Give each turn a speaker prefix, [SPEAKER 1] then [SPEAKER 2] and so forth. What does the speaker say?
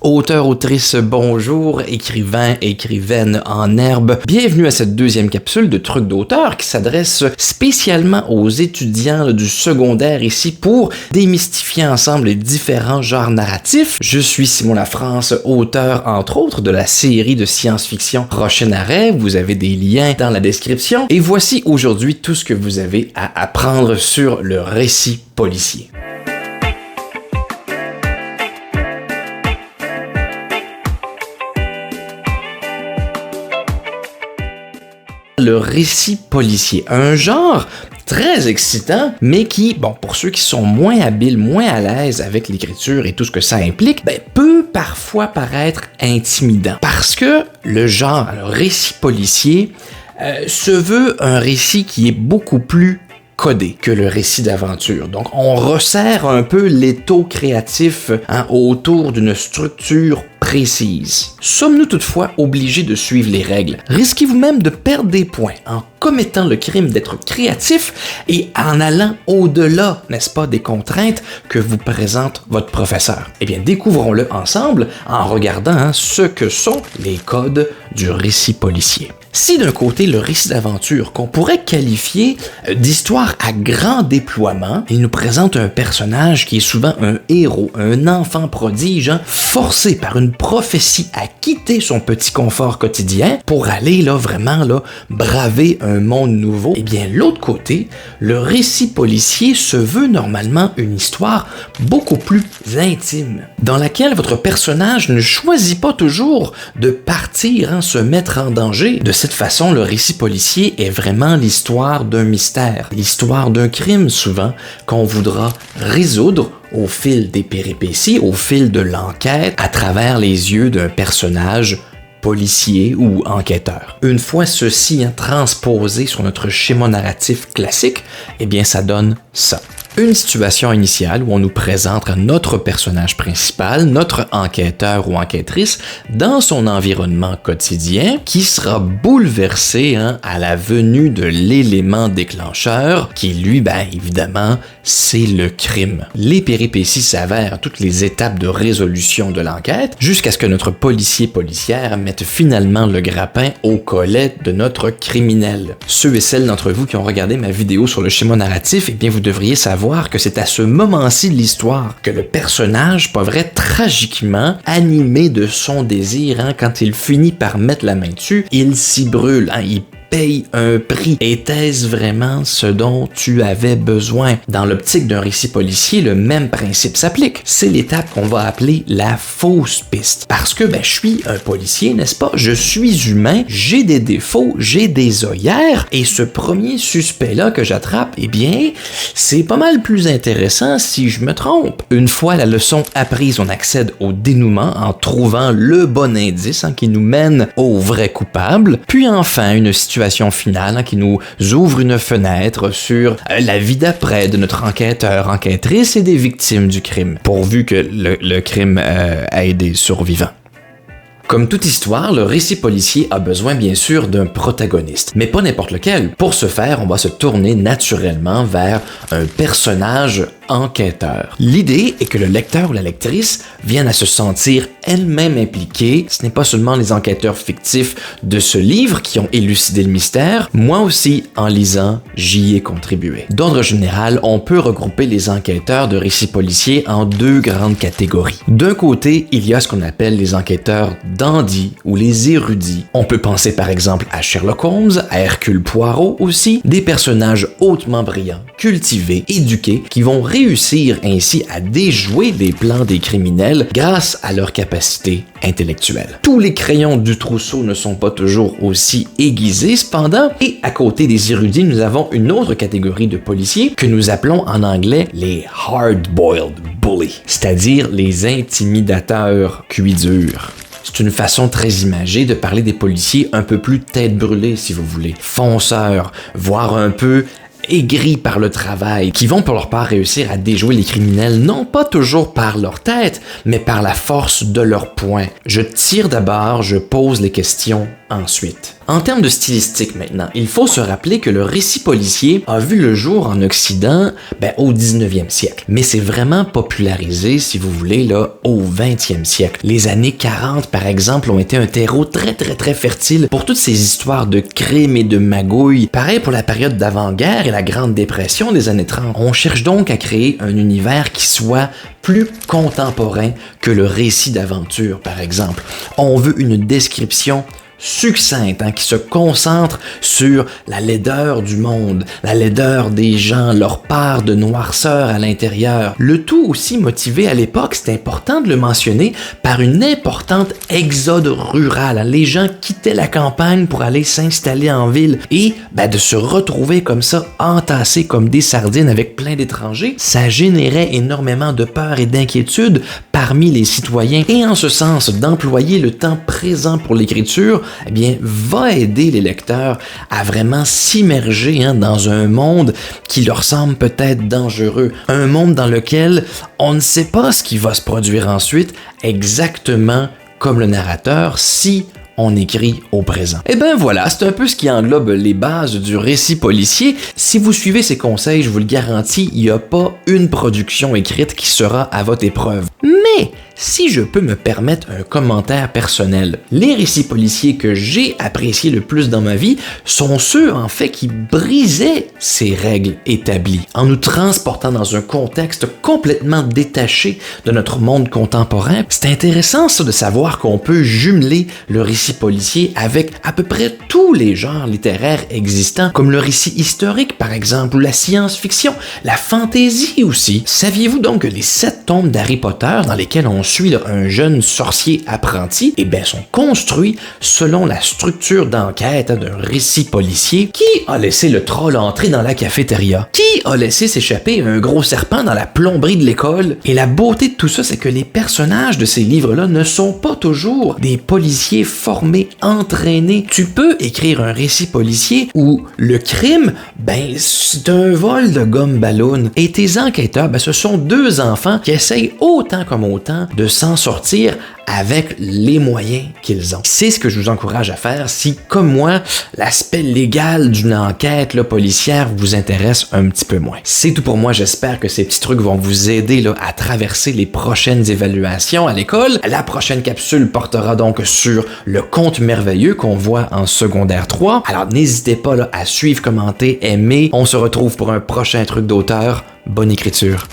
[SPEAKER 1] Auteurs, autrices, bonjour, écrivains, écrivaines en herbe. Bienvenue à cette deuxième capsule de Trucs d'auteur qui s'adresse spécialement aux étudiants du secondaire ici pour démystifier ensemble les différents genres narratifs. Je suis Simon Lafrance, auteur entre autres de la série de science-fiction Prochain arrêt. Vous avez des liens dans la description. Et voici aujourd'hui tout ce que vous avez à apprendre sur le récit policier. Le récit policier, un genre très excitant, mais qui, pour ceux qui sont moins habiles, moins à l'aise avec l'écriture et tout ce que ça implique, peut parfois paraître intimidant. Parce que le genre, le récit policier, se veut un récit qui est beaucoup plus codé que le récit d'aventure. Donc, on resserre un peu l'étau créatif autour d'une structure précise. Sommes-nous toutefois obligés de suivre les règles? Risquez-vous même de perdre des points en commettant le crime d'être créatif et en allant au-delà, n'est-ce pas, des contraintes que vous présente votre professeur? Eh bien, découvrons-le ensemble en regardant ce que sont les codes du récit policier. Si d'un côté, le récit d'aventure, qu'on pourrait qualifier d'histoire à grand déploiement, il nous présente un personnage qui est souvent un héros, un enfant prodige, forcé par une prophétie à quitter son petit confort quotidien pour aller vraiment braver un monde nouveau, eh bien l'autre côté, le récit policier se veut normalement une histoire beaucoup plus intime, dans laquelle votre personnage ne choisit pas toujours de partir, se mettre en danger. De cette façon, le récit policier est vraiment l'histoire d'un mystère, l'histoire d'un crime souvent qu'on voudra résoudre au fil des péripéties, au fil de l'enquête, à travers les yeux d'un personnage policier ou enquêteur. Une fois ceci transposé sur notre schéma narratif classique, eh bien ça donne ça. Une situation initiale où on nous présente notre personnage principal, notre enquêteur ou enquêtrice, dans son environnement quotidien qui sera bouleversé à la venue de l'élément déclencheur qui, lui, évidemment, c'est le crime. Les péripéties s'avèrent toutes les étapes de résolution de l'enquête jusqu'à ce que notre policière mette finalement le grappin au collet de notre criminel. Ceux et celles d'entre vous qui ont regardé ma vidéo sur le schéma narratif, eh bien, vous devriez savoir que c'est à ce moment-ci de l'histoire que le personnage paraît tragiquement animé de son désir. Quand il finit par mettre la main dessus, il s'y brûle, il paye un prix. Était-ce vraiment ce dont tu avais besoin? Dans l'optique d'un récit policier, le même principe s'applique. C'est l'étape qu'on va appeler la fausse piste. Parce que je suis un policier, n'est-ce pas? Je suis humain, j'ai des défauts, j'ai des œillères, et ce premier suspect-là que j'attrape, eh bien, c'est pas mal plus intéressant si je me trompe. Une fois la leçon apprise, on accède au dénouement en trouvant le bon indice qui nous mène au vrai coupable, puis enfin une situation finale qui nous ouvre une fenêtre sur la vie d'après de notre enquêteur, enquêtrice et des victimes du crime, pourvu que le crime ait des survivants. Comme toute histoire, le récit policier a besoin bien sûr d'un protagoniste, mais pas n'importe lequel. Pour ce faire, on va se tourner naturellement vers un personnage enquêteur. L'idée est que le lecteur ou la lectrice vienne à se sentir elle-même impliquée. Ce n'est pas seulement les enquêteurs fictifs de ce livre qui ont élucidé le mystère, moi aussi, en lisant, j'y ai contribué. D'ordre général, on peut regrouper les enquêteurs de récits policiers en deux grandes catégories. D'un côté, il y a ce qu'on appelle les enquêteurs dandy ou les érudits. On peut penser par exemple à Sherlock Holmes, à Hercule Poirot aussi, des personnages hautement brillants, cultivés, éduqués, qui vont réussir ainsi à déjouer les plans des criminels grâce à leur capacité intellectuelle. Tous les crayons du trousseau ne sont pas toujours aussi aiguisés cependant, et à côté des érudits, nous avons une autre catégorie de policiers que nous appelons en anglais les hard-boiled bullies, c'est-à-dire les intimidateurs cuits-durs. C'est une façon très imagée de parler des policiers un peu plus tête brûlée, si vous voulez, fonceurs, voire un peu aigris par le travail, qui vont pour leur part réussir à déjouer les criminels, non pas toujours par leur tête, mais par la force de leur poing. Je tire d'abord, je pose les questions ensuite. En termes de stylistique maintenant, il faut se rappeler que le récit policier a vu le jour en Occident au 19e siècle. Mais c'est vraiment popularisé, si vous voulez, là, au 20e siècle. Les années 40, par exemple, ont été un terreau très fertile pour toutes ces histoires de crimes et de magouilles. Pareil pour la période d'avant-guerre et la Grande Dépression des années 30. On cherche donc à créer un univers qui soit plus contemporain que le récit d'aventure, par exemple. On veut une description succincte, qui se concentre sur la laideur du monde, la laideur des gens, leur part de noirceur à l'intérieur. Le tout aussi motivé à l'époque, c'est important de le mentionner, par une importante exode rurale. Les gens quittaient la campagne pour aller s'installer en ville et de se retrouver comme ça, entassés comme des sardines avec plein d'étrangers, ça générait énormément de peur et d'inquiétude parmi les citoyens. Et en ce sens, d'employer le temps présent pour l'écriture, va aider les lecteurs à vraiment s'immerger dans un monde qui leur semble peut-être dangereux, un monde dans lequel on ne sait pas ce qui va se produire ensuite, exactement comme le narrateur, si on écrit au présent. Voilà, c'est un peu ce qui englobe les bases du récit policier. Si vous suivez ces conseils, je vous le garantis, il n'y a pas une production écrite qui sera à votre épreuve. Mais si je peux me permettre un commentaire personnel, les récits policiers que j'ai appréciés le plus dans ma vie sont ceux, en fait, qui brisaient ces règles établies, en nous transportant dans un contexte complètement détaché de notre monde contemporain. C'est intéressant, ça, de savoir qu'on peut jumeler le récit policier avec à peu près tous les genres littéraires existants, comme le récit historique, par exemple, ou la science-fiction, la fantaisie aussi. Saviez-vous donc que les 7 tomes d'Harry Potter, dans lesquels on suit un jeune sorcier apprenti, sont construits selon la structure d'enquête d'un récit policier? Qui a laissé le troll entrer dans la cafétéria? Qui a laissé s'échapper un gros serpent dans la plomberie de l'école? Et la beauté de tout ça, c'est que les personnages de ces livres-là ne sont pas toujours des policiers formés, entraînés. Tu peux écrire un récit policier où le crime, c'est un vol de gomme ballon. Et tes enquêteurs, ce sont 2 enfants qui essayent autant comme autant de s'en sortir avec les moyens qu'ils ont. C'est ce que je vous encourage à faire si, comme moi, l'aspect légal d'une enquête policière vous intéresse un petit peu moins. C'est tout pour moi, j'espère que ces petits trucs vont vous aider à traverser les prochaines évaluations à l'école. La prochaine capsule portera donc sur le conte merveilleux qu'on voit en secondaire 3. Alors n'hésitez pas à suivre, commenter, aimer. On se retrouve pour un prochain truc d'auteur. Bonne écriture.